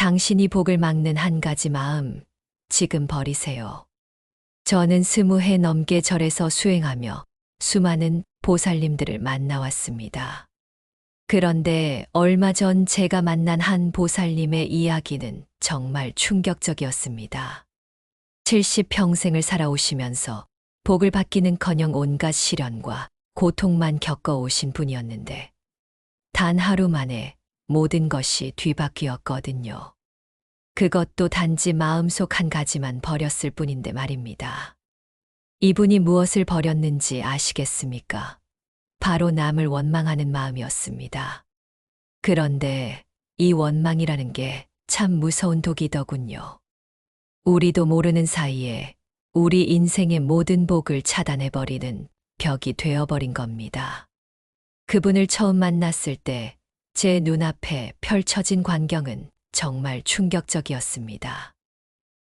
당신이 복을 막는 한 가지 마음, 지금 버리세요. 저는 20해 넘게 절에서 수행하며 수많은 보살님들을 만나왔습니다. 그런데 얼마 전 제가 만난 한 보살님의 이야기는 정말 충격적이었습니다. 70평생을 살아오시면서 복을 받기는커녕 온갖 시련과 고통만 겪어오신 분이었는데 단 하루 만에 모든 것이 뒤바뀌었거든요. 그것도 단지 마음속 한 가지만 버렸을 뿐인데 말입니다. 이분이 무엇을 버렸는지 아시겠습니까? 바로 남을 원망하는 마음이었습니다. 그런데 이 원망이라는 게 참 무서운 독이더군요. 우리도 모르는 사이에 우리 인생의 모든 복을 차단해버리는 벽이 되어버린 겁니다. 그분을 처음 만났을 때 제 눈앞에 펼쳐진 광경은 정말 충격적이었습니다.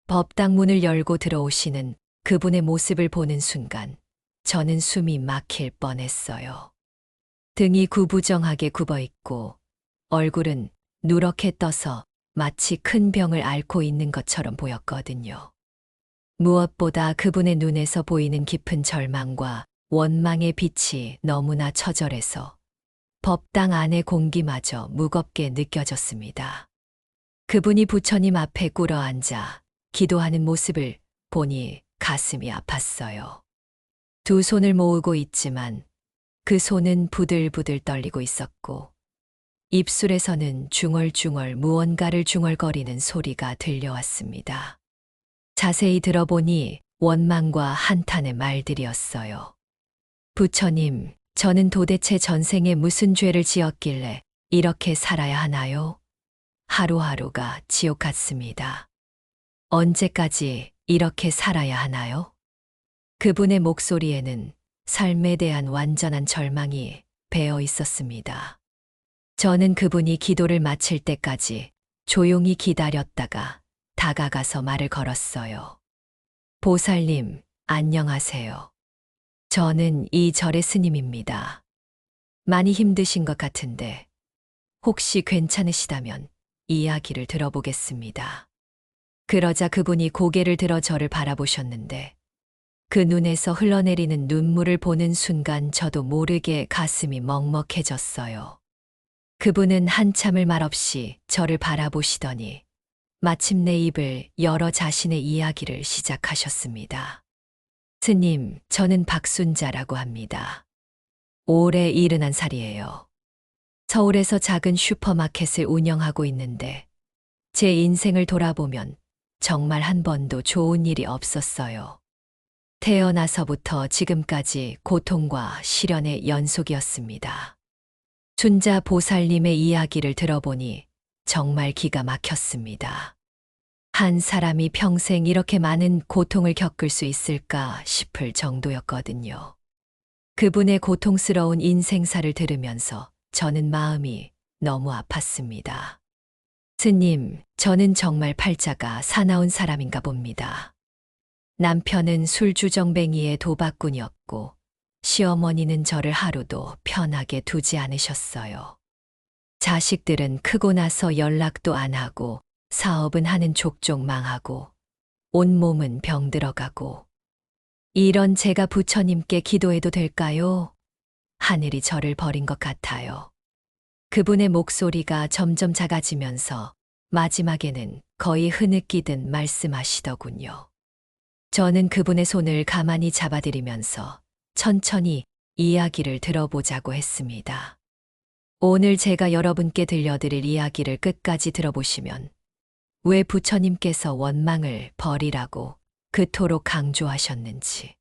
법당 문을 열고 들어오시는 그분의 모습을 보는 순간 저는 숨이 막힐 뻔했어요. 등이 구부정하게 굽어있고 얼굴은 누렇게 떠서 마치 큰 병을 앓고 있는 것처럼 보였거든요. 무엇보다 그분의 눈에서 보이는 깊은 절망과 원망의 빛이 너무나 처절해서 법당 안의 공기마저 무겁게 느껴졌습니다. 그분이 부처님 앞에 꿇어 앉아 기도하는 모습을 보니 가슴이 아팠어요. 두 손을 모으고 있지만 그 손은 부들부들 떨리고 있었고 입술에서는 중얼중얼 무언가를 중얼거리는 소리가 들려왔습니다. 자세히 들어보니 원망과 한탄의 말들이었어요. 부처님, 저는 도대체 전생에 무슨 죄를 지었길래 이렇게 살아야 하나요? 하루하루가 지옥 같습니다. 언제까지 이렇게 살아야 하나요? 그분의 목소리에는 삶에 대한 완전한 절망이 배어 있었습니다. 저는 그분이 기도를 마칠 때까지 조용히 기다렸다가 다가가서 말을 걸었어요. 보살님, 안녕하세요. 저는 이 절의 스님입니다. 많이 힘드신 것 같은데 혹시 괜찮으시다면 이야기를 들어보겠습니다. 그러자 그분이 고개를 들어 저를 바라보셨는데 그 눈에서 흘러내리는 눈물을 보는 순간 저도 모르게 가슴이 먹먹해졌어요. 그분은 한참을 말없이 저를 바라보시더니 마침내 입을 열어 자신의 이야기를 시작하셨습니다. 스님, 저는 박순자라고 합니다. 올해 71살이에요. 서울에서 작은 슈퍼마켓을 운영하고 있는데 제 인생을 돌아보면 정말 한 번도 좋은 일이 없었어요. 태어나서부터 지금까지 고통과 시련의 연속이었습니다. 순자 보살님의 이야기를 들어보니 정말 기가 막혔습니다. 한 사람이 평생 이렇게 많은 고통을 겪을 수 있을까 싶을 정도였거든요. 그분의 고통스러운 인생사를 들으면서 저는 마음이 너무 아팠습니다. 스님, 저는 정말 팔자가 사나운 사람인가 봅니다. 남편은 술주정뱅이의 도박꾼이었고 시어머니는 저를 하루도 편하게 두지 않으셨어요. 자식들은 크고 나서 연락도 안 하고 사업은 하는 족족 망하고 온몸은 병들어가고 이런 제가 부처님께 기도해도 될까요? 하늘이 저를 버린 것 같아요. 그분의 목소리가 점점 작아지면서 마지막에는 거의 흐느끼듯 말씀하시더군요. 저는 그분의 손을 가만히 잡아드리면서 천천히 이야기를 들어보자고 했습니다. 오늘 제가 여러분께 들려드릴 이야기를 끝까지 들어보시면 왜 부처님께서 원망을 버리라고 그토록 강조하셨는지,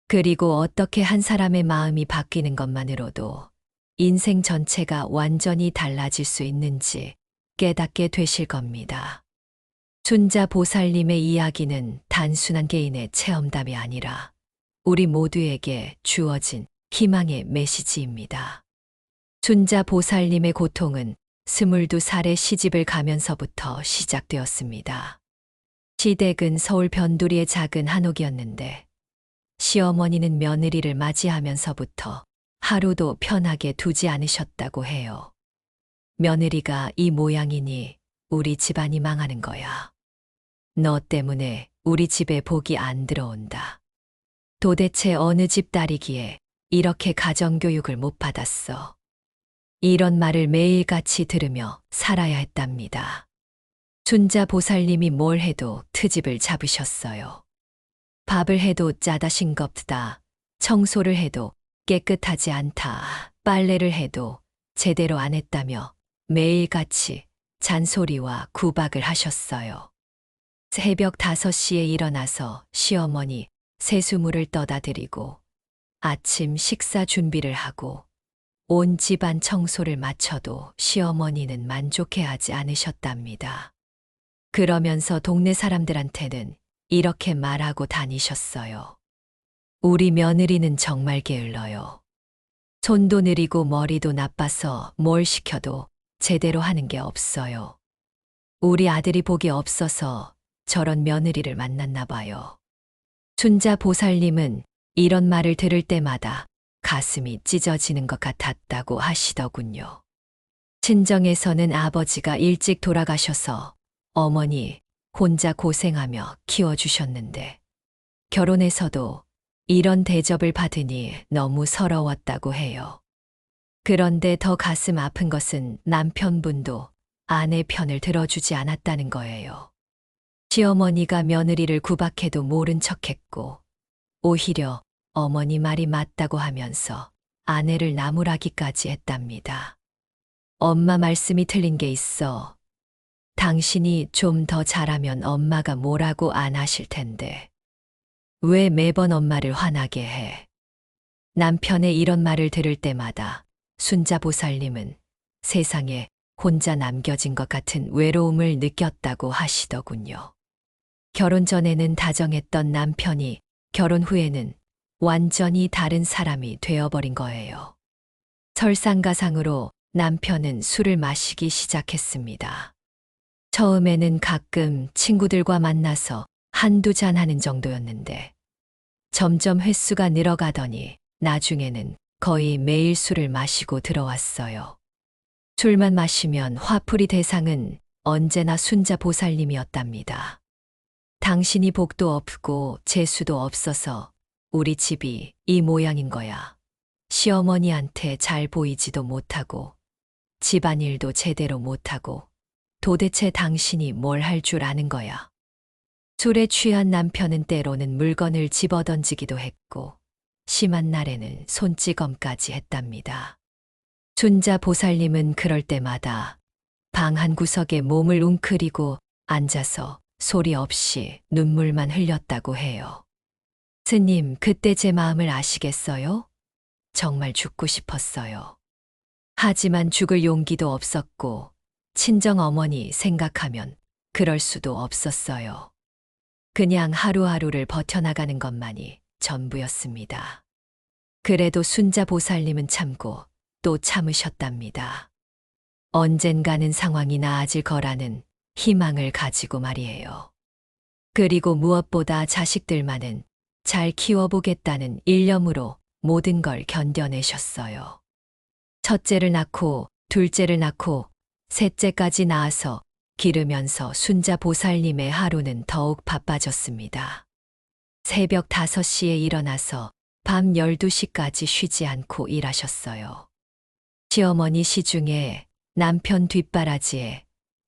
그리고 어떻게 한 사람의 마음이 바뀌는 것만으로도 인생 전체가 완전히 달라질 수 있는지 깨닫게 되실 겁니다. 순자 보살님의 이야기는 단순한 개인의 체험담이 아니라 우리 모두에게 주어진 희망의 메시지입니다. 순자 보살님의 고통은 22살에 시집을 가면서부터 시작되었습니다. 시댁은 서울 변두리의 작은 한옥이었는데 시어머니는 며느리를 맞이하면서부터 하루도 편하게 두지 않으셨다고 해요. 며느리가 이 모양이니 우리 집안이 망하는 거야. 너 때문에 우리 집에 복이 안 들어온다. 도대체 어느 집 딸이기에 이렇게 가정교육을 못 받았어. 이런 말을 매일같이 들으며 살아야 했답니다. 순자 보살님이 뭘 해도 트집을 잡으셨어요. 밥을 해도 짜다 싱겁다. 청소를 해도 깨끗하지 않다. 빨래를 해도 제대로 안 했다며 매일같이 잔소리와 구박을 하셨어요. 새벽 5시에 일어나서 시어머니 세수물을 떠다 드리고 아침 식사 준비를 하고 온 집안 청소를 마쳐도 시어머니는 만족해하지 않으셨답니다. 그러면서 동네 사람들한테는 이렇게 말하고 다니셨어요. 우리 며느리는 정말 게을러요. 손도 느리고 머리도 나빠서 뭘 시켜도 제대로 하는 게 없어요. 우리 아들이 복이 없어서 저런 며느리를 만났나 봐요. 순자 보살님은 이런 말을 들을 때마다 가슴이 찢어지는 것 같았다고 하시더군요. 친정에서는 아버지가 일찍 돌아가셔서 어머니 혼자 고생하며 키워주셨는데 결혼해서도 이런 대접을 받으니 너무 서러웠다고 해요. 그런데 더 가슴 아픈 것은 남편분도 아내 편을 들어주지 않았다는 거예요. 시어머니가 며느리를 구박해도 모른 척했고 오히려 어머니 말이 맞다고 하면서 아내를 나무라기까지 했답니다. 엄마 말씀이 틀린 게 있어. 당신이 좀 더 잘하면 엄마가 뭐라고 안 하실 텐데. 왜 매번 엄마를 화나게 해? 남편의 이런 말을 들을 때마다 순자 보살님은 세상에 혼자 남겨진 것 같은 외로움을 느꼈다고 하시더군요. 결혼 전에는 다정했던 남편이 결혼 후에는 완전히 다른 사람이 되어버린 거예요. 설상가상으로 남편은 술을 마시기 시작했습니다. 처음에는 가끔 친구들과 만나서 한두 잔 하는 정도였는데 점점 횟수가 늘어가더니 나중에는 거의 매일 술을 마시고 들어왔어요. 술만 마시면 화풀이 대상은 언제나 순자 보살님이었답니다. 당신이 복도 없고 재수도 없어서 우리 집이 이 모양인 거야. 시어머니한테 잘 보이지도 못하고 집안일도 제대로 못하고 도대체 당신이 뭘 할 줄 아는 거야. 술에 취한 남편은 때로는 물건을 집어던지기도 했고 심한 날에는 손찌검까지 했답니다. 순자 보살님은 그럴 때마다 방 한 구석에 몸을 웅크리고 앉아서 소리 없이 눈물만 흘렸다고 해요. 스님, 그때 제 마음을 아시겠어요? 정말 죽고 싶었어요. 하지만 죽을 용기도 없었고 친정 어머니 생각하면 그럴 수도 없었어요. 그냥 하루하루를 버텨나가는 것만이 전부였습니다. 그래도 순자 보살님은 참고 또 참으셨답니다. 언젠가는 상황이 나아질 거라는 희망을 가지고 말이에요. 그리고 무엇보다 자식들만은 잘 키워보겠다는 일념으로 모든 걸 견뎌내셨어요. 첫째를 낳고 둘째를 낳고 셋째까지 낳아서 기르면서 순자 보살님의 하루는 더욱 바빠졌습니다. 새벽 5시에 일어나서 밤 12시까지 쉬지 않고 일하셨어요. 시어머니 시중에 남편 뒷바라지에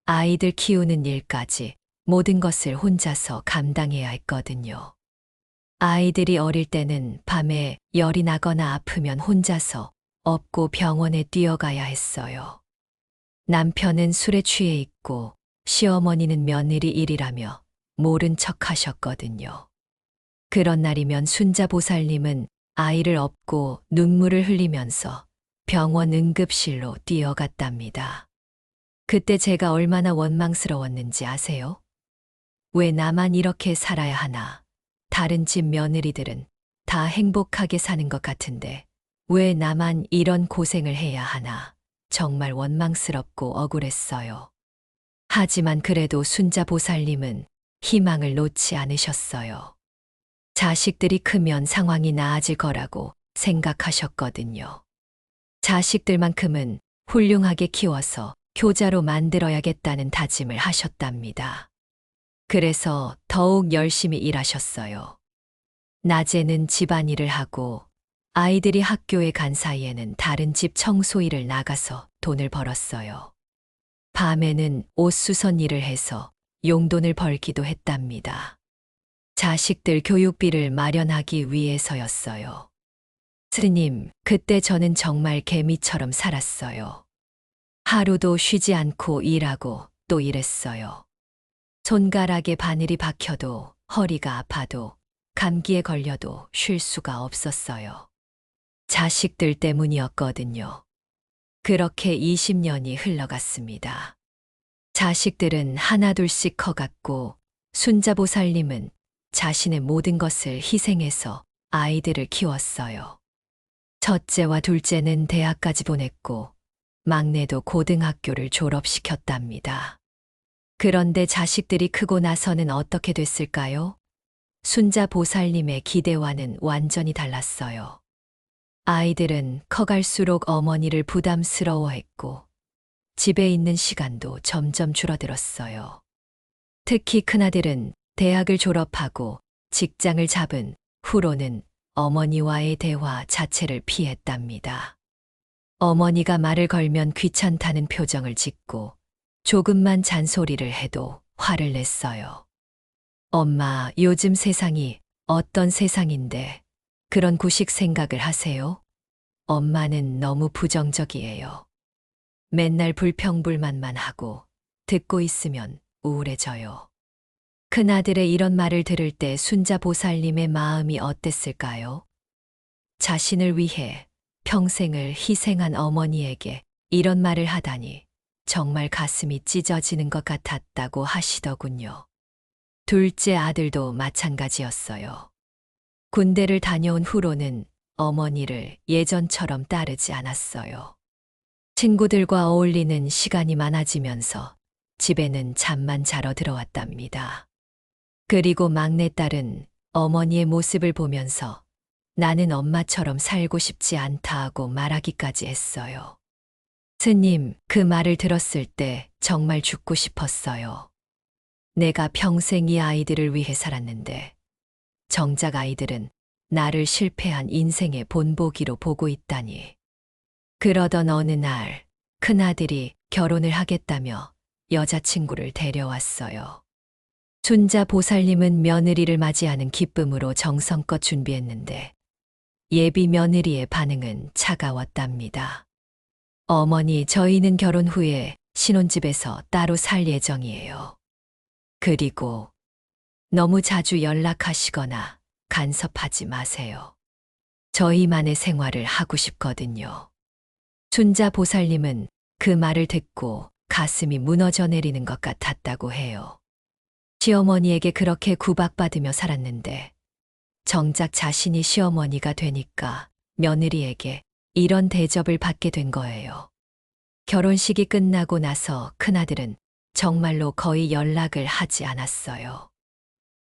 아이들 키우는 일까지 모든 것을 혼자서 감당해야 했거든요. 아이들이 어릴 때는 밤에 열이 나거나 아프면 혼자서 업고 병원에 뛰어가야 했어요. 남편은 술에 취해 있고 시어머니는 며느리 일이라며 모른 척 하셨거든요. 그런 날이면 순자 보살님은 아이를 업고 눈물을 흘리면서 병원 응급실로 뛰어갔답니다. 그때 제가 얼마나 원망스러웠는지 아세요? 왜 나만 이렇게 살아야 하나? 다른 집 며느리들은 다 행복하게 사는 것 같은데 왜 나만 이런 고생을 해야 하나? 정말 원망스럽고 억울했어요. 하지만 그래도 순자 보살님은 희망을 놓지 않으셨어요. 자식들이 크면 상황이 나아질 거라고 생각하셨거든요. 자식들만큼은 훌륭하게 키워서 효자로 만들어야겠다는 다짐을 하셨답니다. 그래서 더욱 열심히 일하셨어요. 낮에는 집안일을 하고 아이들이 학교에 간 사이에는 다른 집 청소일을 나가서 돈을 벌었어요. 밤에는 옷수선 일을 해서 용돈을 벌기도 했답니다. 자식들 교육비를 마련하기 위해서였어요. 스님, 그때 저는 정말 개미처럼 살았어요. 하루도 쉬지 않고 일하고 또 일했어요. 손가락에 바늘이 박혀도 허리가 아파도 감기에 걸려도 쉴 수가 없었어요. 자식들 때문이었거든요. 그렇게 20년이 흘러갔습니다. 자식들은 하나둘씩 커갔고 순자보살님은 자신의 모든 것을 희생해서 아이들을 키웠어요. 첫째와 둘째는 대학까지 보냈고 막내도 고등학교를 졸업시켰답니다. 그런데 자식들이 크고 나서는 어떻게 됐을까요? 순자보살님의 기대와는 완전히 달랐어요. 아이들은 커갈수록 어머니를 부담스러워했고 집에 있는 시간도 점점 줄어들었어요. 특히 큰아들은 대학을 졸업하고 직장을 잡은 후로는 어머니와의 대화 자체를 피했답니다. 어머니가 말을 걸면 귀찮다는 표정을 짓고 조금만 잔소리를 해도 화를 냈어요. 엄마, 요즘 세상이 어떤 세상인데 그런 구식 생각을 하세요? 엄마는 너무 부정적이에요. 맨날 불평불만만 하고 듣고 있으면 우울해져요. 큰아들의 이런 말을 들을 때 순자보살님의 마음이 어땠을까요? 자신을 위해 평생을 희생한 어머니에게 이런 말을 하다니 정말 가슴이 찢어지는 것 같았다고 하시더군요. 둘째 아들도 마찬가지였어요. 군대를 다녀온 후로는 어머니를 예전처럼 따르지 않았어요. 친구들과 어울리는 시간이 많아지면서 집에는 잠만 자러 들어왔답니다. 그리고 막내딸은 어머니의 모습을 보면서 나는 엄마처럼 살고 싶지 않다 하고 말하기까지 했어요. 스님, 그 말을 들었을 때 정말 죽고 싶었어요. 내가 평생 이 아이들을 위해 살았는데 정작 아이들은 나를 실패한 인생의 본보기로 보고 있다니. 그러던 어느 날 큰아들이 결혼을 하겠다며 여자친구를 데려왔어요. 순자보살님은 며느리를 맞이하는 기쁨으로 정성껏 준비했는데 예비 며느리의 반응은 차가웠답니다. 어머니, 저희는 결혼 후에 신혼집에서 따로 살 예정이에요. 그리고 너무 자주 연락하시거나 간섭하지 마세요. 저희만의 생활을 하고 싶거든요. 순자보살님은 그 말을 듣고 가슴이 무너져 내리는 것 같았다고 해요. 시어머니에게 그렇게 구박받으며 살았는데 정작 자신이 시어머니가 되니까 며느리에게 이런 대접을 받게 된 거예요. 결혼식이 끝나고 나서 큰아들은 정말로 거의 연락을 하지 않았어요.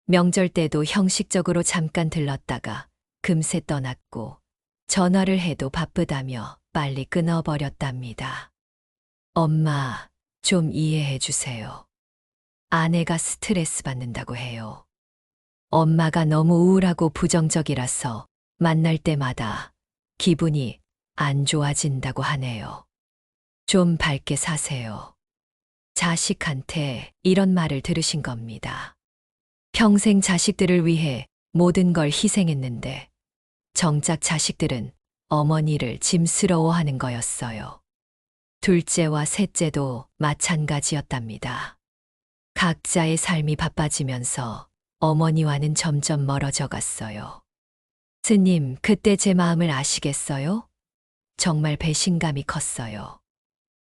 명절 때도 형식적으로 잠깐 들렀다가 금세 떠났고 전화를 해도 바쁘다며 빨리 끊어버렸답니다. 엄마, 좀 이해해 주세요. 아내가 스트레스 받는다고 해요. 엄마가 너무 우울하고 부정적이라서 만날 때마다 기분이 안 좋아진다고 하네요. 좀 밝게 사세요. 자식한테 이런 말을 들으신 겁니다. 평생 자식들을 위해 모든 걸 희생했는데 정작 자식들은 어머니를 짐스러워하는 거였어요. 둘째와 셋째도 마찬가지였답니다. 각자의 삶이 바빠지면서 어머니와는 점점 멀어져 갔어요. 스님, 그때 제 마음을 아시겠어요? 정말 배신감이 컸어요.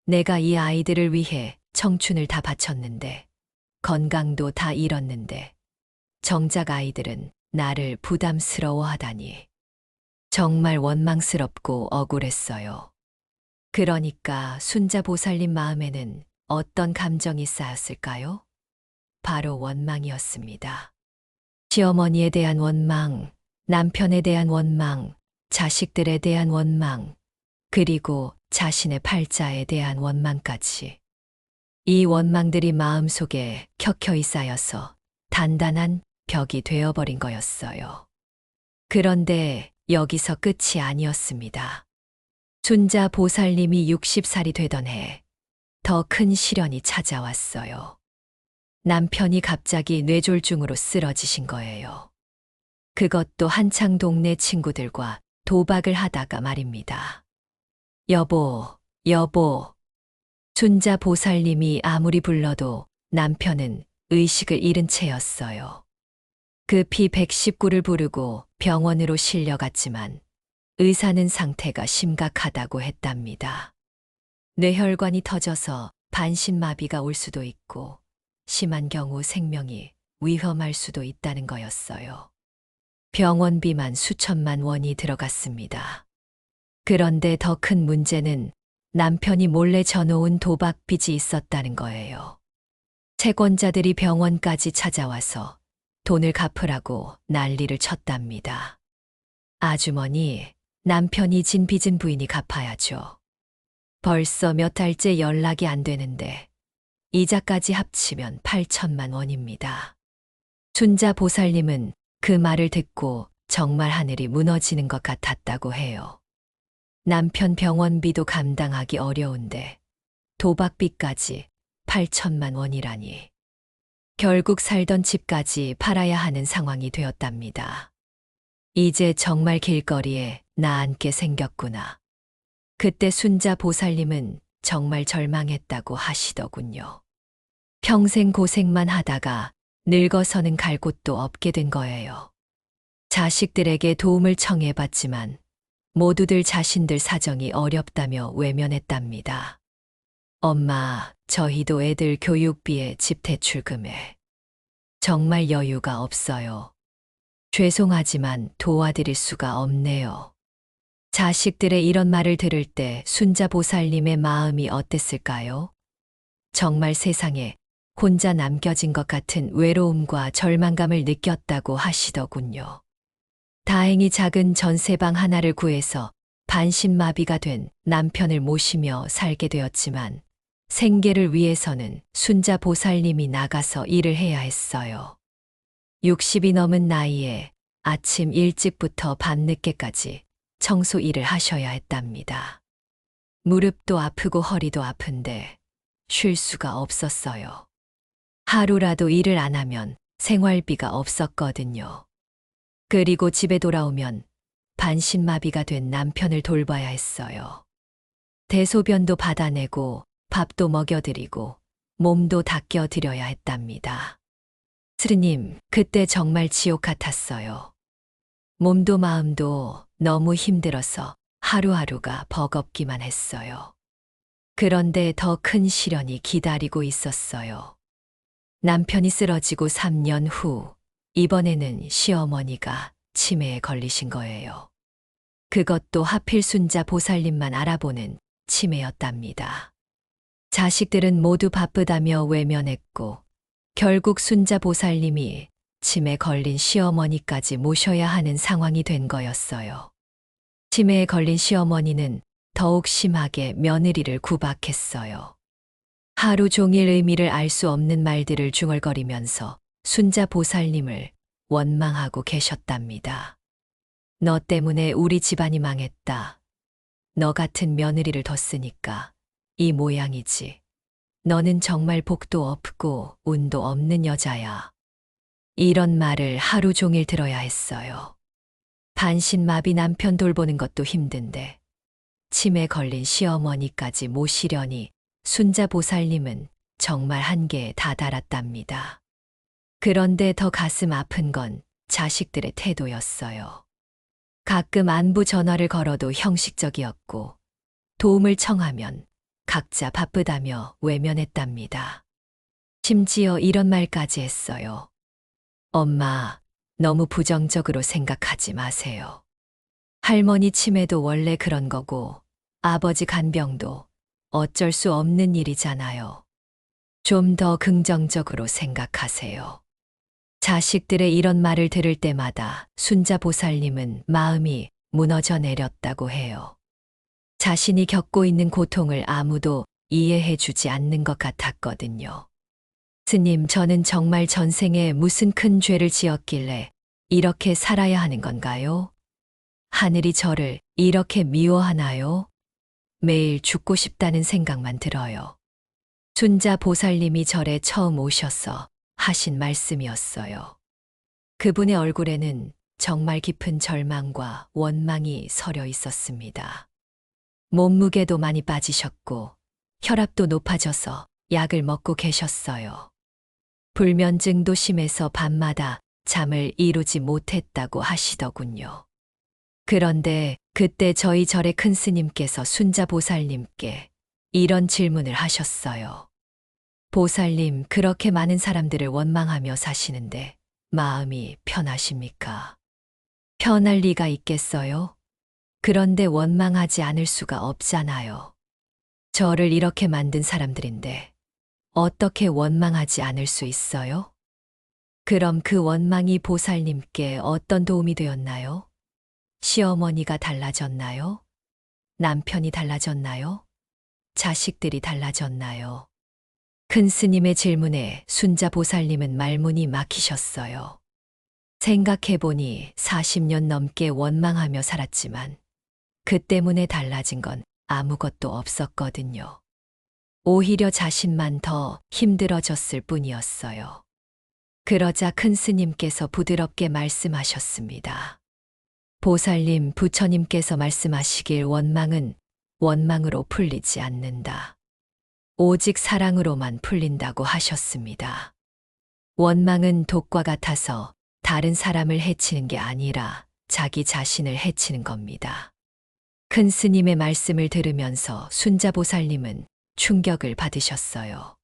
내가 이 아이들을 위해 청춘을 다 바쳤는데, 건강도 다 잃었는데, 정작 아이들은 나를 부담스러워하다니. 정말 원망스럽고 억울했어요. 그러니까 순자보살님 마음에는 어떤 감정이 쌓였을까요? 바로 원망이었습니다. 시어머니에 대한 원망, 남편에 대한 원망, 자식들에 대한 원망, 그리고 자신의 팔자에 대한 원망까지. 이 원망들이 마음속에 켜켜이 쌓여서 단단한 벽이 되어버린 거였어요. 그런데 여기서 끝이 아니었습니다. 순자 보살님이 60살이 되던 해 더 큰 시련이 찾아왔어요. 남편이 갑자기 뇌졸중으로 쓰러지신 거예요. 그것도 한창 동네 친구들과 도박을 하다가 말입니다. 여보, 여보. 순자 보살님이 아무리 불러도 남편은 의식을 잃은 채였어요. 급히 119를 부르고 병원으로 실려갔지만 의사는 상태가 심각하다고 했답니다. 뇌혈관이 터져서 반신마비가 올 수도 있고 심한 경우 생명이 위험할 수도 있다는 거였어요. 병원비만 수천만 원이 들어갔습니다. 그런데 더 큰 문제는 남편이 몰래 져놓은 도박 빚이 있었다는 거예요. 채권자들이 병원까지 찾아와서 돈을 갚으라고 난리를 쳤답니다. 아주머니, 남편이 진 빚은 부인이 갚아야죠. 벌써 몇 달째 연락이 안 되는데 이자까지 합치면 8천만 원입니다. 순자 보살님은 그 말을 듣고 정말 하늘이 무너지는 것 같았다고 해요. 남편 병원비도 감당하기 어려운데 도박비까지 8천만 원이라니. 결국 살던 집까지 팔아야 하는 상황이 되었답니다. 이제 정말 길거리에 나앉게 생겼구나. 그때 순자 보살님은 정말 절망했다고 하시더군요. 평생 고생만 하다가 늙어서는 갈 곳도 없게 된 거예요. 자식들에게 도움을 청해봤지만 모두들 자신들 사정이 어렵다며 외면했답니다. 엄마, 저희도 애들 교육비에 집 대출금에 정말 여유가 없어요. 죄송하지만 도와드릴 수가 없네요. 자식들의 이런 말을 들을 때 순자 보살님의 마음이 어땠을까요? 정말 세상에 혼자 남겨진 것 같은 외로움과 절망감을 느꼈다고 하시더군요. 다행히 작은 전세방 하나를 구해서 반신마비가 된 남편을 모시며 살게 되었지만 생계를 위해서는 순자 보살님이 나가서 일을 해야 했어요. 60이 넘은 나이에 아침 일찍부터 밤늦게까지 청소 일을 하셔야 했답니다. 무릎도 아프고 허리도 아픈데 쉴 수가 없었어요. 하루라도 일을 안 하면 생활비가 없었거든요. 그리고 집에 돌아오면 반신마비가 된 남편을 돌봐야 했어요. 대소변도 받아내고 밥도 먹여드리고 몸도 닦여드려야 했답니다. 스님, 그때 정말 지옥 같았어요. 몸도 마음도 너무 힘들어서 하루하루가 버겁기만 했어요. 그런데 더 큰 시련이 기다리고 있었어요. 남편이 쓰러지고 3년 후, 이번에는 시어머니가 치매에 걸리신 거예요. 그것도 하필 순자 보살님만 알아보는 치매였답니다. 자식들은 모두 바쁘다며 외면했고, 결국 순자 보살님이 치매에 걸린 시어머니까지 모셔야 하는 상황이 된 거였어요. 치매에 걸린 시어머니는 더욱 심하게 며느리를 구박했어요. 하루 종일 의미를 알 수 없는 말들을 중얼거리면서 순자 보살님을 원망하고 계셨답니다. 너 때문에 우리 집안이 망했다. 너 같은 며느리를 뒀으니까 이 모양이지. 너는 정말 복도 없고 운도 없는 여자야. 이런 말을 하루 종일 들어야 했어요. 반신마비 남편 돌보는 것도 힘든데 치매 걸린 시어머니까지 모시려니 순자 보살님은 정말 한계에 다다랐답니다. 그런데 더 가슴 아픈 건 자식들의 태도였어요. 가끔 안부 전화를 걸어도 형식적이었고 도움을 청하면 각자 바쁘다며 외면했답니다. 심지어 이런 말까지 했어요. 엄마, 너무 부정적으로 생각하지 마세요. 할머니 치매도 원래 그런 거고 아버지 간병도 어쩔 수 없는 일이잖아요. 좀 더 긍정적으로 생각하세요. 자식들의 이런 말을 들을 때마다 순자 보살님은 마음이 무너져 내렸다고 해요. 자신이 겪고 있는 고통을 아무도 이해해 주지 않는 것 같았거든요. 스님, 저는 정말 전생에 무슨 큰 죄를 지었길래 이렇게 살아야 하는 건가요? 하늘이 저를 이렇게 미워하나요? 매일 죽고 싶다는 생각만 들어요. 순자 보살님이 절에 처음 오셔서 하신 말씀이었어요. 그분의 얼굴에는 정말 깊은 절망과 원망이 서려 있었습니다. 몸무게도 많이 빠지셨고 혈압도 높아져서 약을 먹고 계셨어요. 불면증도 심해서 밤마다 잠을 이루지 못했다고 하시더군요. 그런데 그때 저희 절의 큰 스님께서 순자 보살님께 이런 질문을 하셨어요. 보살님, 그렇게 많은 사람들을 원망하며 사시는데 마음이 편하십니까? 편할 리가 있겠어요? 그런데 원망하지 않을 수가 없잖아요. 저를 이렇게 만든 사람들인데 어떻게 원망하지 않을 수 있어요? 그럼 그 원망이 보살님께 어떤 도움이 되었나요? 시어머니가 달라졌나요? 남편이 달라졌나요? 자식들이 달라졌나요? 큰 스님의 질문에 순자 보살님은 말문이 막히셨어요. 생각해보니 40년 넘게 원망하며 살았지만 그 때문에 달라진 건 아무것도 없었거든요. 오히려 자신만 더 힘들어졌을 뿐이었어요. 그러자 큰 스님께서 부드럽게 말씀하셨습니다. 보살님, 부처님께서 말씀하시길 원망은 원망으로 풀리지 않는다. 오직 사랑으로만 풀린다고 하셨습니다. 원망은 독과 같아서 다른 사람을 해치는 게 아니라 자기 자신을 해치는 겁니다. 큰 스님의 말씀을 들으면서 순자 보살님은 충격을 받으셨어요.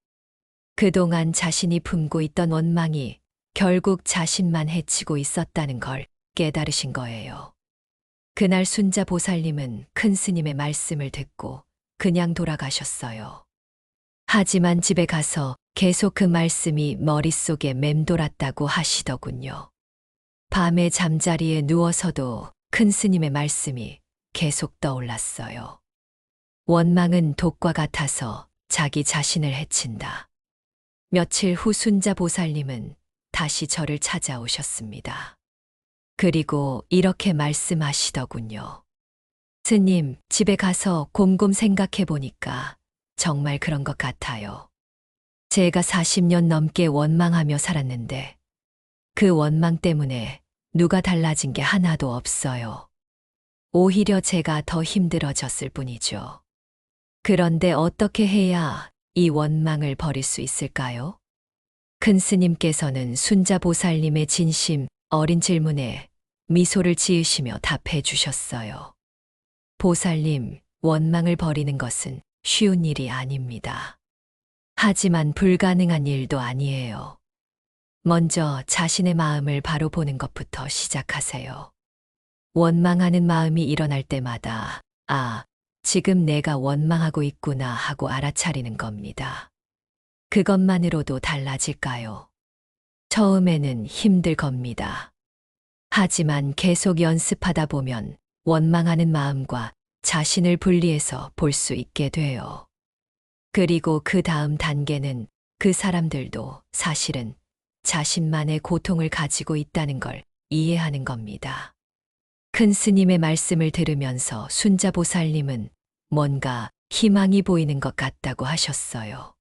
그동안 자신이 품고 있던 원망이 결국 자신만 해치고 있었다는 걸 깨달으신 거예요. 그날 순자 보살님은 큰 스님의 말씀을 듣고 그냥 돌아가셨어요. 하지만 집에 가서 계속 그 말씀이 머릿속에 맴돌았다고 하시더군요. 밤에 잠자리에 누워서도 큰 스님의 말씀이 계속 떠올랐어요. 원망은 독과 같아서 자기 자신을 해친다. 며칠 후 순자 보살님은 다시 저를 찾아오셨습니다. 그리고 이렇게 말씀하시더군요. 스님, 집에 가서 곰곰 생각해 보니까 정말 그런 것 같아요. 제가 40년 넘게 원망하며 살았는데 그 원망 때문에 누가 달라진 게 하나도 없어요. 오히려 제가 더 힘들어졌을 뿐이죠. 그런데 어떻게 해야 이 원망을 버릴 수 있을까요? 큰 스님께서는 순자 보살님의 진심 어린 질문에 미소를 지으시며 답해 주셨어요. 보살님, 원망을 버리는 것은 쉬운 일이 아닙니다. 하지만 불가능한 일도 아니에요. 먼저 자신의 마음을 바로 보는 것부터 시작하세요. 원망하는 마음이 일어날 때마다 지금 내가 원망하고 있구나 하고 알아차리는 겁니다. 그것만으로도 달라질까요? 처음에는 힘들 겁니다. 하지만 계속 연습하다 보면 원망하는 마음과 자신을 분리해서 볼 수 있게 돼요. 그리고 그 다음 단계는 그 사람들도 사실은 자신만의 고통을 가지고 있다는 걸 이해하는 겁니다. 큰 스님의 말씀을 들으면서 순자 보살님은 뭔가 희망이 보이는 것 같다고 하셨어요.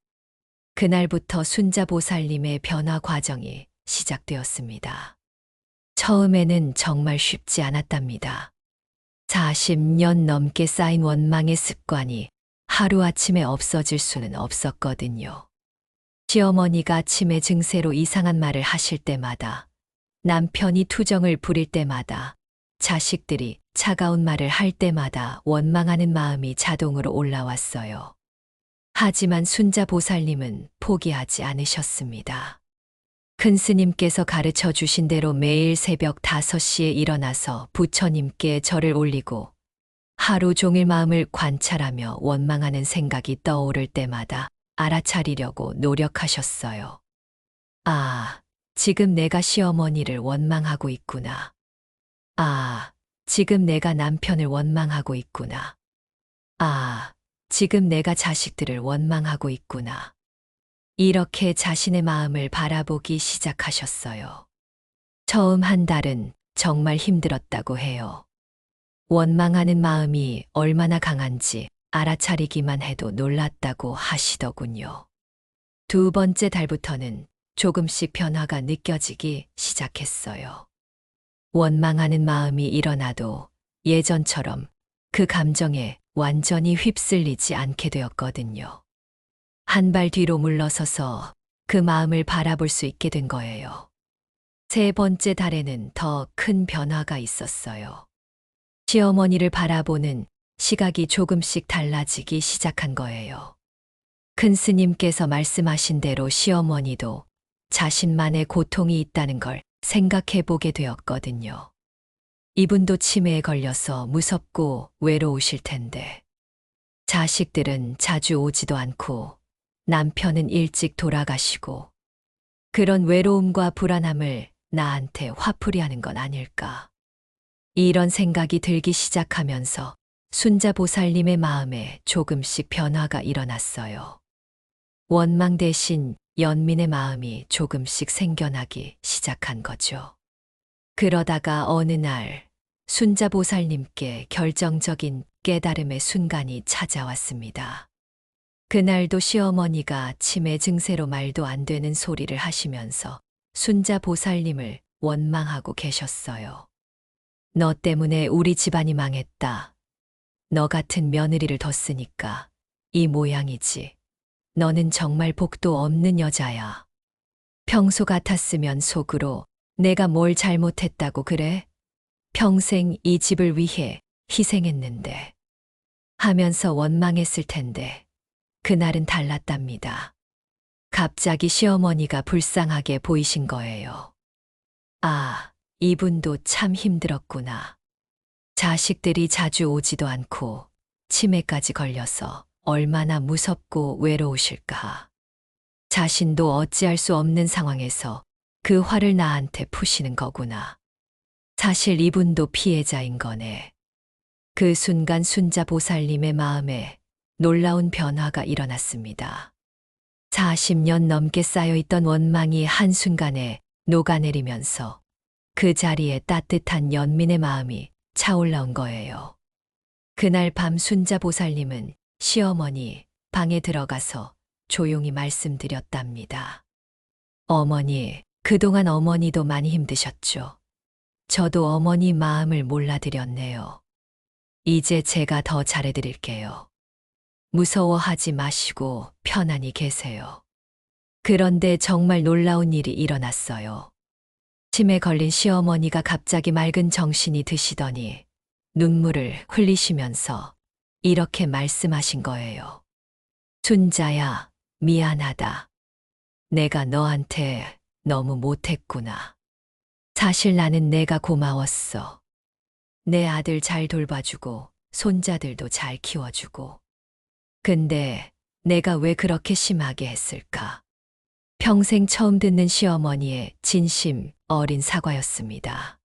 그날부터 순자 보살님의 변화 과정이 시작되었습니다. 처음에는 정말 쉽지 않았답니다. 40년 넘게 쌓인 원망의 습관이 하루아침에 없어질 수는 없었거든요. 시어머니가 치매 증세로 이상한 말을 하실 때마다, 남편이 투정을 부릴 때마다, 자식들이 차가운 말을 할 때마다 원망하는 마음이 자동으로 올라왔어요. 하지만 순자 보살님은 포기하지 않으셨습니다. 큰 스님께서 가르쳐 주신 대로 매일 새벽 5시에 일어나서 부처님께 절을 올리고 하루 종일 마음을 관찰하며 원망하는 생각이 떠오를 때마다 알아차리려고 노력하셨어요. 지금 내가 시어머니를 원망하고 있구나. 지금 내가 남편을 원망하고 있구나. 지금 내가 자식들을 원망하고 있구나. 이렇게 자신의 마음을 바라보기 시작하셨어요. 처음 한 달은 정말 힘들었다고 해요. 원망하는 마음이 얼마나 강한지 알아차리기만 해도 놀랐다고 하시더군요. 두 번째 달부터는 조금씩 변화가 느껴지기 시작했어요. 원망하는 마음이 일어나도 예전처럼 그 감정에 완전히 휩쓸리지 않게 되었거든요. 한 발 뒤로 물러서서 그 마음을 바라볼 수 있게 된 거예요. 세 번째 달에는 더 큰 변화가 있었어요. 시어머니를 바라보는 시각이 조금씩 달라지기 시작한 거예요. 큰 스님께서 말씀하신 대로 시어머니도 자신만의 고통이 있다는 걸 생각해 보게 되었거든요. 이분도 치매에 걸려서 무섭고 외로우실 텐데, 자식들은 자주 오지도 않고 남편은 일찍 돌아가시고, 그런 외로움과 불안함을 나한테 화풀이 하는 건 아닐까. 이런 생각이 들기 시작하면서 순자보살님의 마음에 조금씩 변화가 일어났어요. 원망 대신 연민의 마음이 조금씩 생겨나기 시작한 거죠. 그러다가 어느 날 순자보살님께 결정적인 깨달음의 순간이 찾아왔습니다. 그날도 시어머니가 치매 증세로 말도 안 되는 소리를 하시면서 순자보살님을 원망하고 계셨어요. 너 때문에 우리 집안이 망했다. 너 같은 며느리를 뒀으니까 이 모양이지. 너는 정말 복도 없는 여자야. 평소 같았으면 속으로 내가 뭘 잘못했다고 그래? 평생 이 집을 위해 희생했는데. 하면서 원망했을 텐데 그날은 달랐답니다. 갑자기 시어머니가 불쌍하게 보이신 거예요. 아, 이분도 참 힘들었구나. 자식들이 자주 오지도 않고 치매까지 걸려서 얼마나 무섭고 외로우실까. 자신도 어찌할 수 없는 상황에서 그 화를 나한테 푸시는 거구나. 사실 이분도 피해자인 거네. 그 순간 순자보살님의 마음에 놀라운 변화가 일어났습니다. 40년 넘게 쌓여있던 원망이 한순간에 녹아내리면서 그 자리에 따뜻한 연민의 마음이 차올라온 거예요. 그날 밤 순자보살님은 시어머니 방에 들어가서 조용히 말씀드렸답니다. 어머니, 그동안 어머니도 많이 힘드셨죠. 저도 어머니 마음을 몰라드렸네요. 이제 제가 더 잘해드릴게요. 무서워하지 마시고 편안히 계세요. 그런데 정말 놀라운 일이 일어났어요. 치매 걸린 시어머니가 갑자기 맑은 정신이 드시더니 눈물을 흘리시면서 이렇게 말씀하신 거예요. 순자야, 미안하다. 내가 너한테 너무 못했구나. 사실 나는 내가 고마웠어. 내 아들 잘 돌봐주고 손자들도 잘 키워주고. 근데 내가 왜 그렇게 심하게 했을까? 평생 처음 듣는 시어머니의 진심 어린 사과였습니다.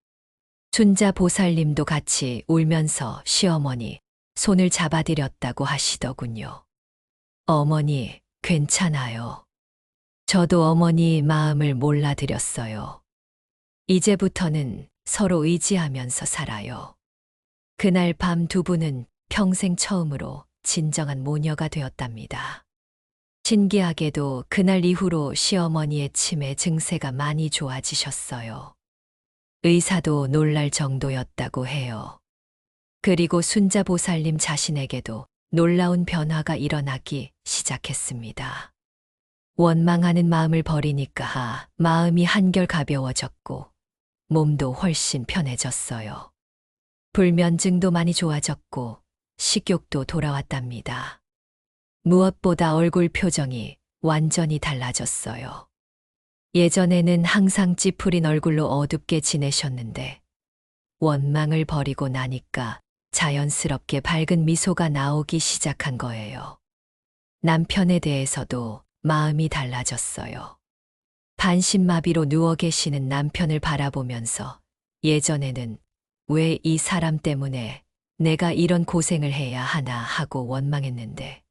순자 보살님도 같이 울면서 시어머니 손을 잡아드렸다고 하시더군요. 어머니, 괜찮아요. 저도 어머니 마음을 몰라드렸어요. 이제부터는 서로 의지하면서 살아요. 그날 밤 두 분은 평생 처음으로 진정한 모녀가 되었답니다. 신기하게도 그날 이후로 시어머니의 치매 증세가 많이 좋아지셨어요. 의사도 놀랄 정도였다고 해요. 그리고 순자보살님 자신에게도 놀라운 변화가 일어나기 시작했습니다. 원망하는 마음을 버리니까 마음이 한결 가벼워졌고 몸도 훨씬 편해졌어요. 불면증도 많이 좋아졌고 식욕도 돌아왔답니다. 무엇보다 얼굴 표정이 완전히 달라졌어요. 예전에는 항상 찌푸린 얼굴로 어둡게 지내셨는데 원망을 버리고 나니까 자연스럽게 밝은 미소가 나오기 시작한 거예요. 남편에 대해서도 마음이 달라졌어요. 반신마비로 누워 계시는 남편을 바라보면서 예전에는 왜 이 사람 때문에 내가 이런 고생을 해야 하나 하고 원망했는데,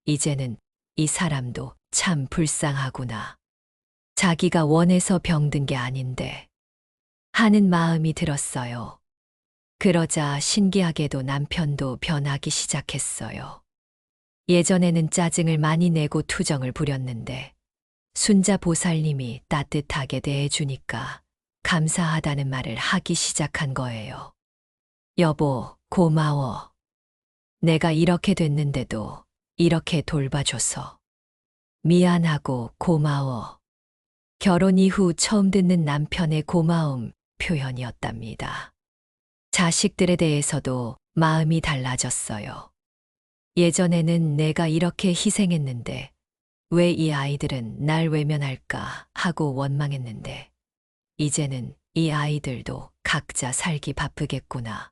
이제는 이 사람도 참 불쌍하구나. 자기가 원해서 병든 게 아닌데, 하는 마음이 들었어요. 그러자 신기하게도 남편도 변하기 시작했어요. 예전에는 짜증을 많이 내고 투정을 부렸는데, 순자 보살님이 따뜻하게 대해주니까 감사하다는 말을 하기 시작한 거예요. 여보, 고마워. 내가 이렇게 됐는데도 이렇게 돌봐줘서. 미안하고 고마워. 결혼 이후 처음 듣는 남편의 고마움 표현이었답니다. 자식들에 대해서도 마음이 달라졌어요. 예전에는 내가 이렇게 희생했는데 왜 이 아이들은 날 외면할까 하고 원망했는데, 이제는 이 아이들도 각자 살기 바쁘겠구나.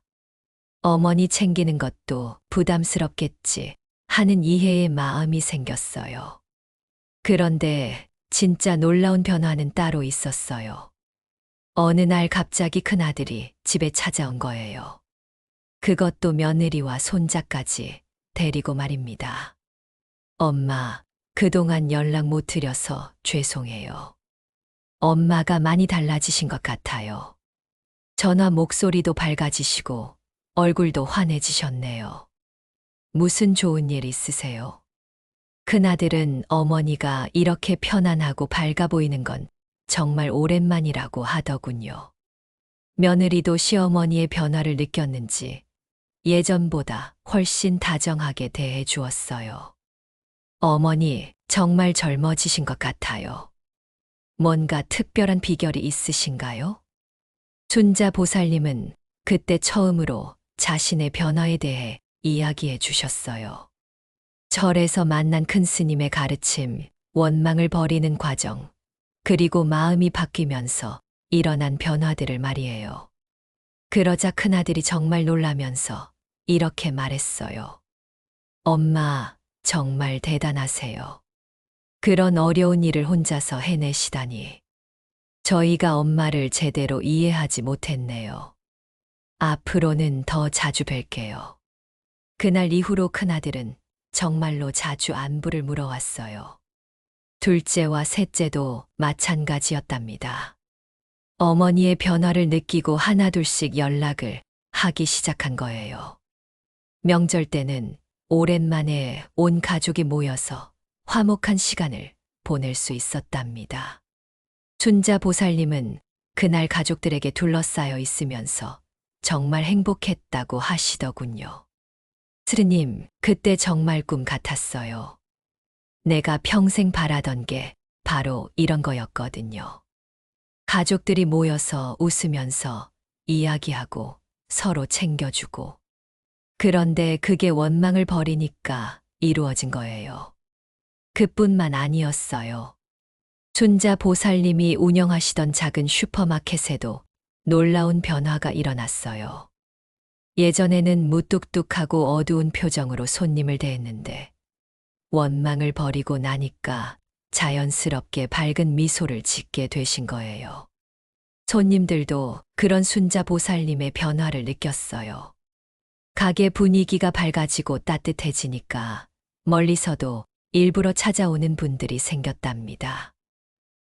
어머니 챙기는 것도 부담스럽겠지 하는 이해의 마음이 생겼어요. 그런데 진짜 놀라운 변화는 따로 있었어요. 어느 날 갑자기 큰아들이 집에 찾아온 거예요. 그것도 며느리와 손자까지 데리고 말입니다. 엄마, 그동안 연락 못 드려서 죄송해요. 엄마가 많이 달라지신 것 같아요. 전화 목소리도 밝아지시고 얼굴도 환해지셨네요. 무슨 좋은 일 있으세요? 큰아들은 어머니가 이렇게 편안하고 밝아 보이는 건 정말 오랜만이라고 하더군요. 며느리도 시어머니의 변화를 느꼈는지 예전보다 훨씬 다정하게 대해 주었어요. 어머니, 정말 젊어지신 것 같아요. 뭔가 특별한 비결이 있으신가요? 순자 보살님은 그때 처음으로 자신의 변화에 대해 이야기해 주셨어요. 절에서 만난 큰 스님의 가르침, 원망을 버리는 과정, 그리고 마음이 바뀌면서 일어난 변화들을 말이에요. 그러자 큰아들이 정말 놀라면서 이렇게 말했어요. 엄마, 정말 대단하세요. 그런 어려운 일을 혼자서 해내시다니. 저희가 엄마를 제대로 이해하지 못했네요. 앞으로는 더 자주 뵐게요. 그날 이후로 큰아들은 정말로 자주 안부를 물어왔어요. 둘째와 셋째도 마찬가지였답니다. 어머니의 변화를 느끼고 하나둘씩 연락을 하기 시작한 거예요. 명절 때는 오랜만에 온 가족이 모여서 화목한 시간을 보낼 수 있었답니다. 순자 보살님은 그날 가족들에게 둘러싸여 있으면서 정말 행복했다고 하시더군요. 스님, 그때 정말 꿈 같았어요. 내가 평생 바라던 게 바로 이런 거였거든요. 가족들이 모여서 웃으면서 이야기하고 서로 챙겨주고. 그런데 그게 원망을 버리니까 이루어진 거예요. 그뿐만 아니었어요. 순자 보살님이 운영하시던 작은 슈퍼마켓에도 놀라운 변화가 일어났어요. 예전에는 무뚝뚝하고 어두운 표정으로 손님을 대했는데, 원망을 버리고 나니까 자연스럽게 밝은 미소를 짓게 되신 거예요. 손님들도 그런 순자 보살님의 변화를 느꼈어요. 가게 분위기가 밝아지고 따뜻해지니까 멀리서도 일부러 찾아오는 분들이 생겼답니다.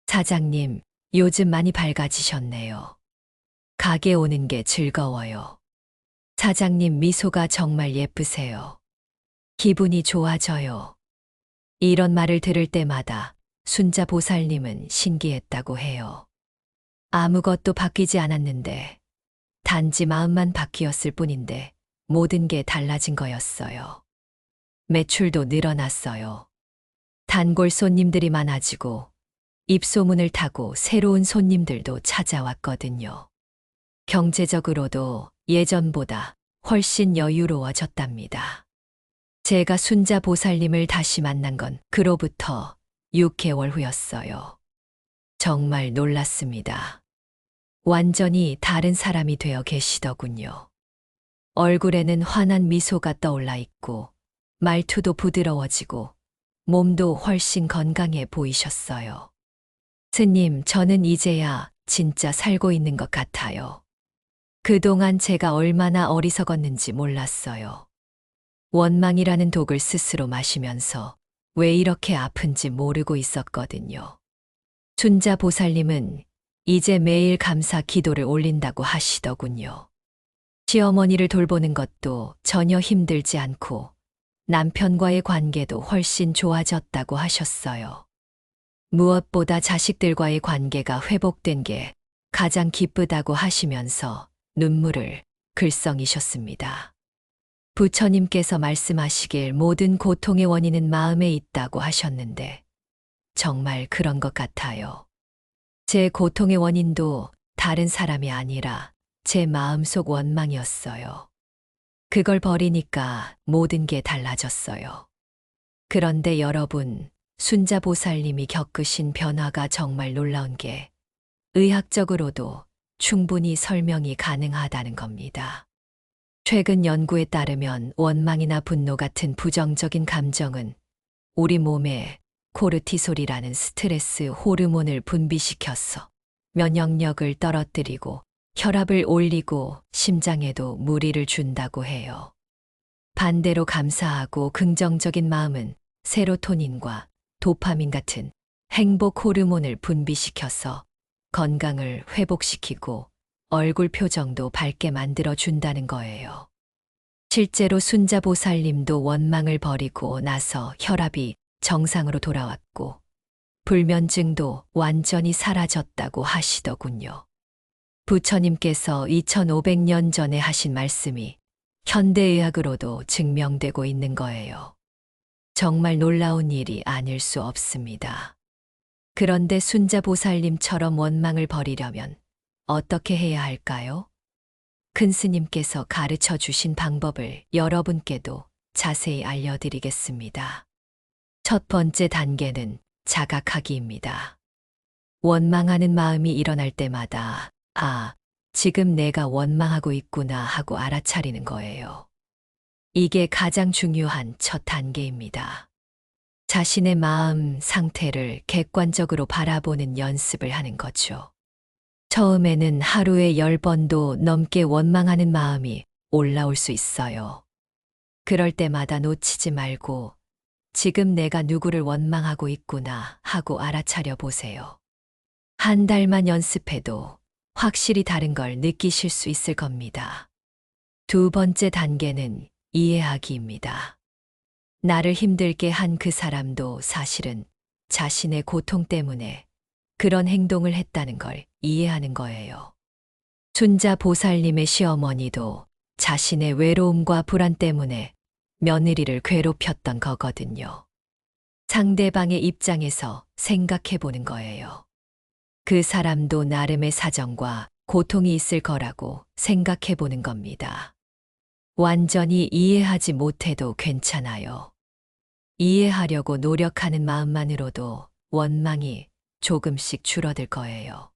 사장님, 요즘 많이 밝아지셨네요. 가게 오는 게 즐거워요. 사장님 미소가 정말 예쁘세요. 기분이 좋아져요. 이런 말을 들을 때마다 순자 보살님은 신기했다고 해요. 아무것도 바뀌지 않았는데, 단지 마음만 바뀌었을 뿐인데 모든 게 달라진 거였어요. 매출도 늘어났어요. 단골 손님들이 많아지고 입소문을 타고 새로운 손님들도 찾아왔거든요. 경제적으로도 예전보다 훨씬 여유로워졌답니다. 제가 순자 보살님을 다시 만난 건 그로부터 6개월 후였어요. 정말 놀랐습니다. 완전히 다른 사람이 되어 계시더군요. 얼굴에는 환한 미소가 떠올라 있고 말투도 부드러워지고 몸도 훨씬 건강해 보이셨어요. 스님, 저는 이제야 진짜 살고 있는 것 같아요. 그동안 제가 얼마나 어리석었는지 몰랐어요. 원망이라는 독을 스스로 마시면서 왜 이렇게 아픈지 모르고 있었거든요. 순자 보살님은 이제 매일 감사 기도를 올린다고 하시더군요. 시어머니를 돌보는 것도 전혀 힘들지 않고 남편과의 관계도 훨씬 좋아졌다고 하셨어요. 무엇보다 자식들과의 관계가 회복된 게 가장 기쁘다고 하시면서 눈물을 글썽이셨습니다. 부처님께서 말씀하시길 모든 고통의 원인은 마음에 있다고 하셨는데 정말 그런 것 같아요. 제 고통의 원인도 다른 사람이 아니라 제 마음속 원망이었어요. 그걸 버리니까 모든 게 달라졌어요. 그런데 여러분, 순자보살님이 겪으신 변화가 정말 놀라운 게 의학적으로도 충분히 설명이 가능하다는 겁니다. 최근 연구에 따르면 원망이나 분노 같은 부정적인 감정은 우리 몸에 코르티솔이라는 스트레스 호르몬을 분비시켜서 면역력을 떨어뜨리고 혈압을 올리고 심장에도 무리를 준다고 해요. 반대로 감사하고 긍정적인 마음은 세로토닌과 도파민 같은 행복 호르몬을 분비시켜서 건강을 회복시키고 얼굴 표정도 밝게 만들어 준다는 거예요. 실제로 순자보살님도 원망을 버리고 나서 혈압이 정상으로 돌아왔고 불면증도 완전히 사라졌다고 하시더군요. 부처님께서 2500년 전에 하신 말씀이 현대의학으로도 증명되고 있는 거예요. 정말 놀라운 일이 아닐 수 없습니다. 그런데 순자보살님처럼 원망을 버리려면 어떻게 해야 할까요? 큰 스님께서 가르쳐 주신 방법을 여러분께도 자세히 알려드리겠습니다. 첫 번째 단계는 자각하기입니다. 원망하는 마음이 일어날 때마다 지금 내가 원망하고 있구나 하고 알아차리는 거예요. 이게 가장 중요한 첫 단계입니다. 자신의 마음 상태를 객관적으로 바라보는 연습을 하는 거죠. 처음에는 하루에 10번도 넘게 원망하는 마음이 올라올 수 있어요. 그럴 때마다 놓치지 말고 지금 내가 누구를 원망하고 있구나 하고 알아차려 보세요. 한 달만 연습해도 확실히 다른 걸 느끼실 수 있을 겁니다. 두 번째 단계는 이해하기입니다. 나를 힘들게 한 그 사람도 사실은 자신의 고통 때문에 그런 행동을 했다는 걸 이해하는 거예요. 순자 보살님의 시어머니도 자신의 외로움과 불안 때문에 며느리를 괴롭혔던 거거든요. 상대방의 입장에서 생각해 보는 거예요. 그 사람도 나름의 사정과 고통이 있을 거라고 생각해 보는 겁니다. 완전히 이해하지 못해도 괜찮아요. 이해하려고 노력하는 마음만으로도 원망이 조금씩 줄어들 거예요.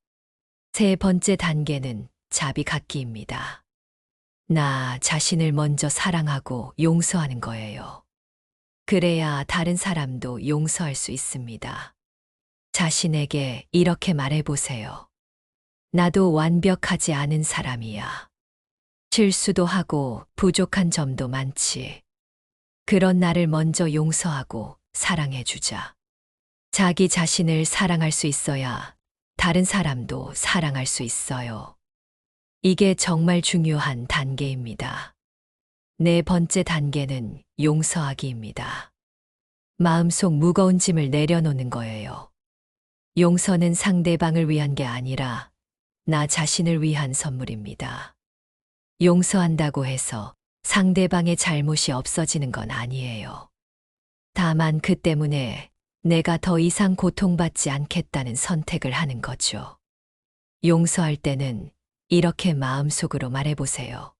세 번째 단계는 자비갖기입니다. 나 자신을 먼저 사랑하고 용서하는 거예요. 그래야 다른 사람도 용서할 수 있습니다. 자신에게 이렇게 말해보세요. 나도 완벽하지 않은 사람이야. 실수도 하고 부족한 점도 많지. 그런 나를 먼저 용서하고 사랑해주자. 자기 자신을 사랑할 수 있어야 다른 사람도 사랑할 수 있어요. 이게 정말 중요한 단계입니다. 네 번째 단계는 용서하기입니다. 마음속 무거운 짐을 내려놓는 거예요. 용서는 상대방을 위한 게 아니라 나 자신을 위한 선물입니다. 용서한다고 해서 상대방의 잘못이 없어지는 건 아니에요. 다만 그 때문에 내가 더 이상 고통받지 않겠다는 선택을 하는 거죠. 용서할 때는 이렇게 마음속으로 말해보세요.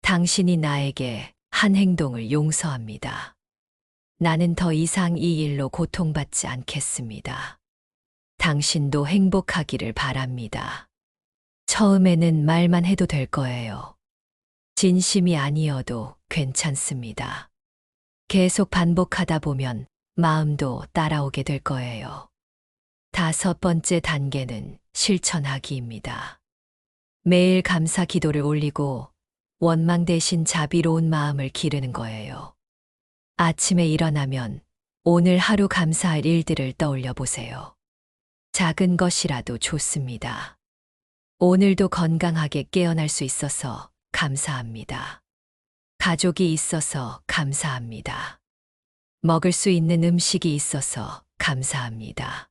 당신이 나에게 한 행동을 용서합니다. 나는 더 이상 이 일로 고통받지 않겠습니다. 당신도 행복하기를 바랍니다. 처음에는 말만 해도 될 거예요. 진심이 아니어도 괜찮습니다. 계속 반복하다 보면 마음도 따라오게 될 거예요. 다섯 번째 단계는 실천하기입니다. 매일 감사 기도를 올리고 원망 대신 자비로운 마음을 기르는 거예요. 아침에 일어나면 오늘 하루 감사할 일들을 떠올려 보세요. 작은 것이라도 좋습니다. 오늘도 건강하게 깨어날 수 있어서 감사합니다. 가족이 있어서 감사합니다. 먹을 수 있는 음식이 있어서 감사합니다.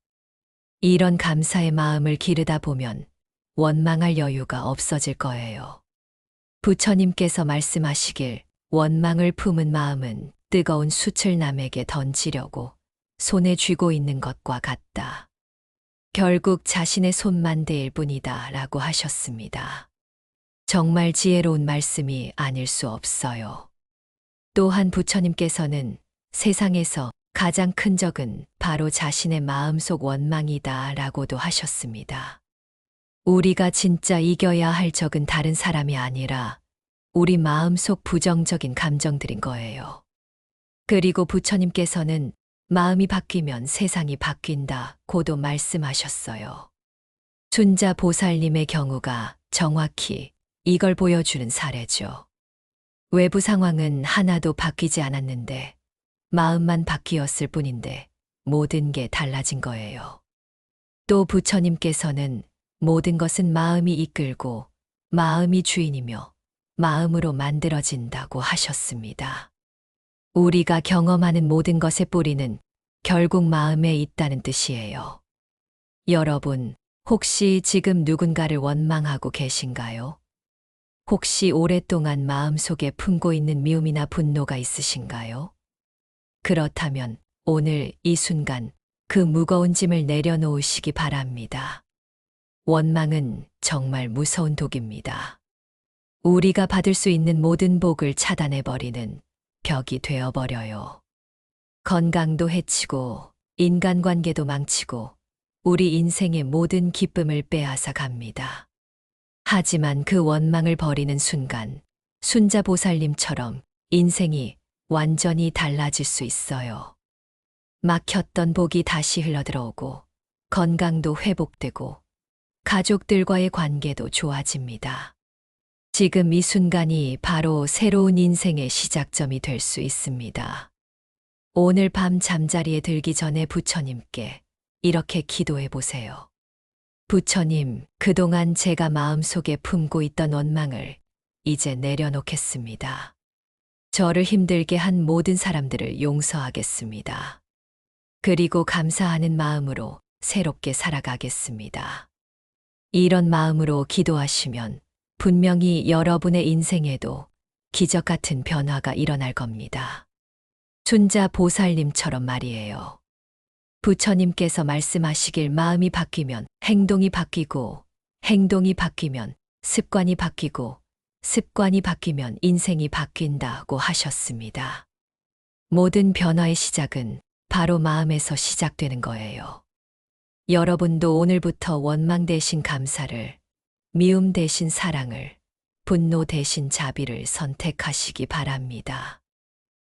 이런 감사의 마음을 기르다 보면 원망할 여유가 없어질 거예요. 부처님께서 말씀하시길 원망을 품은 마음은 뜨거운 숯을 남에게 던지려고 손에 쥐고 있는 것과 같다. 결국 자신의 손만 대일 뿐이다 라고 하셨습니다. 정말 지혜로운 말씀이 아닐 수 없어요. 또한 부처님께서는 세상에서 가장 큰 적은 바로 자신의 마음속 원망이다 라고도 하셨습니다. 우리가 진짜 이겨야 할 적은 다른 사람이 아니라 우리 마음속 부정적인 감정들인 거예요. 그리고 부처님께서는 마음이 바뀌면 세상이 바뀐다고도 말씀하셨어요. 순자 보살님의 경우가 정확히 이걸 보여주는 사례죠. 외부 상황은 하나도 바뀌지 않았는데 마음만 바뀌었을 뿐인데 모든 게 달라진 거예요. 또 부처님께서는 모든 것은 마음이 이끌고 마음이 주인이며 마음으로 만들어진다고 하셨습니다. 우리가 경험하는 모든 것의 뿌리는 결국 마음에 있다는 뜻이에요. 여러분, 혹시 지금 누군가를 원망하고 계신가요? 혹시 오랫동안 마음속에 품고 있는 미움이나 분노가 있으신가요? 그렇다면 오늘 이 순간 그 무거운 짐을 내려놓으시기 바랍니다. 원망은 정말 무서운 독입니다. 우리가 받을 수 있는 모든 복을 차단해버리는 벽이 되어버려요. 건강도 해치고 인간관계도 망치고 우리 인생의 모든 기쁨을 빼앗아 갑니다. 하지만 그 원망을 버리는 순간 순자보살님처럼 인생이 완전히 달라질 수 있어요. 막혔던 복이 다시 흘러들어오고 건강도 회복되고 가족들과의 관계도 좋아집니다. 지금 이 순간이 바로 새로운 인생의 시작점이 될 수 있습니다. 오늘 밤 잠자리에 들기 전에 부처님께 이렇게 기도해 보세요. 부처님, 그동안 제가 마음속에 품고 있던 원망을 이제 내려놓겠습니다. 저를 힘들게 한 모든 사람들을 용서하겠습니다. 그리고 감사하는 마음으로 새롭게 살아가겠습니다. 이런 마음으로 기도하시면 분명히 여러분의 인생에도 기적 같은 변화가 일어날 겁니다. 순자 보살님처럼 말이에요. 부처님께서 말씀하시길 마음이 바뀌면 행동이 바뀌고, 행동이 바뀌면 습관이 바뀌고, 습관이 바뀌면 인생이 바뀐다고 하셨습니다. 모든 변화의 시작은 바로 마음에서 시작되는 거예요. 여러분도 오늘부터 원망 대신 감사를, 미움 대신 사랑을, 분노 대신 자비를 선택하시기 바랍니다.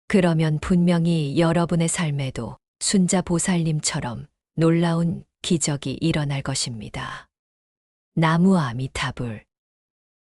그러면 분명히 여러분의 삶에도 순자 보살님처럼 놀라운 기적이 일어날 것입니다. 나무아미타불.